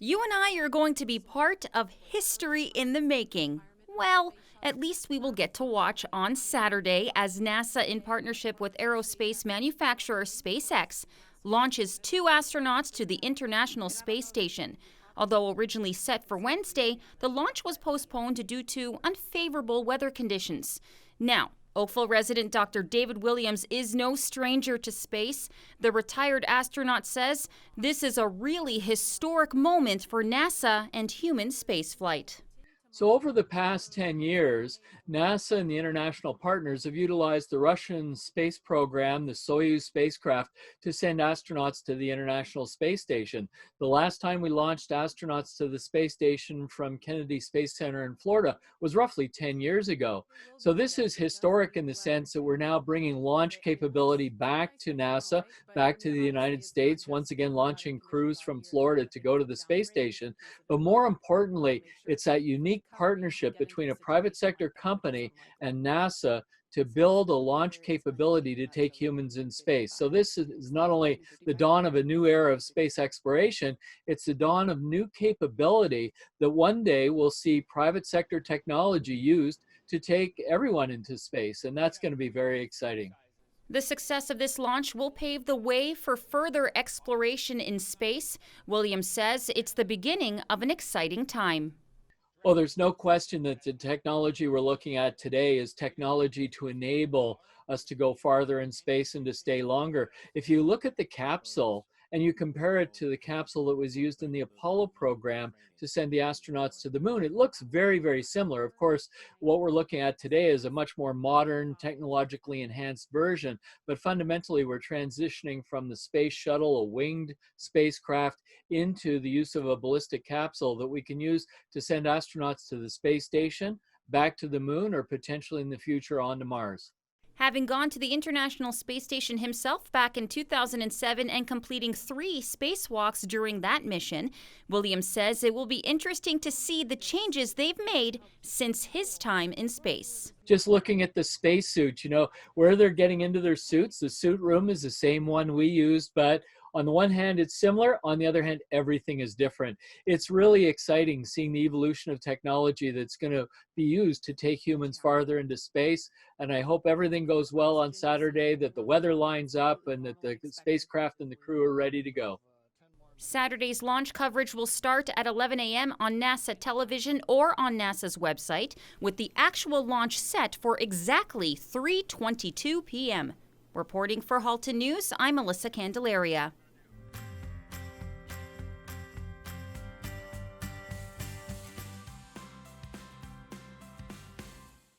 You and I are going to be part of history in the making. Well, at least we will get to watch on Saturday as NASA, in partnership with aerospace manufacturer SpaceX, launches two astronauts to the International Space Station. Although originally set for Wednesday, the launch was postponed due to unfavorable weather conditions. Now, Oakville resident Dr. David Williams is no stranger to space. The retired astronaut says this is a really historic moment for NASA and human spaceflight. So over the past 10 years, NASA and the international partners have utilized the Russian space program, the Soyuz spacecraft, to send astronauts to the International Space Station. The last time we launched astronauts to the space station from Kennedy Space Center in Florida was roughly 10 years ago. So this is historic in the sense that we're now bringing launch capability back to NASA, back to the United States, once again launching crews from Florida to go to the space station. But more importantly, it's that unique partnership between a private sector company and NASA to build a launch capability to take humans in space. So this is not only the dawn of a new era of space exploration, it's the dawn of new capability that one day we'll see private sector technology used to take everyone into space. And that's going to be very exciting. The success of this launch will pave the way for further exploration in space. Williams says it's the beginning of an exciting time. Well, there's no question that the technology we're looking at today is technology to enable us to go farther in space and to stay longer. If you look at the capsule and you compare it to the capsule that was used in the Apollo program to send the astronauts to the moon, it looks very, very similar. Of course, what we're looking at today is a much more modern, technologically enhanced version, but fundamentally we're transitioning from the space shuttle, a winged spacecraft, into the use of a ballistic capsule that we can use to send astronauts to the space station, back to the moon, or potentially in the future on to Mars. Having gone to the International Space Station himself back in 2007 and completing 3 spacewalks during that mission, Williams says it will be interesting to see the changes they've made since his time in space. Just looking at the spacesuit, where they're getting into their suits, the suit room is the same one we used, but on the one hand, it's similar. On the other hand, everything is different. It's really exciting seeing the evolution of technology that's going to be used to take humans farther into space. And I hope everything goes well on Saturday, that the weather lines up and that the spacecraft and the crew are ready to go. Saturday's launch coverage will start at 11 a.m. on NASA television or on NASA's website, with the actual launch set for exactly 3:22 p.m. Reporting for Halton News, I'm Melissa Candelaria.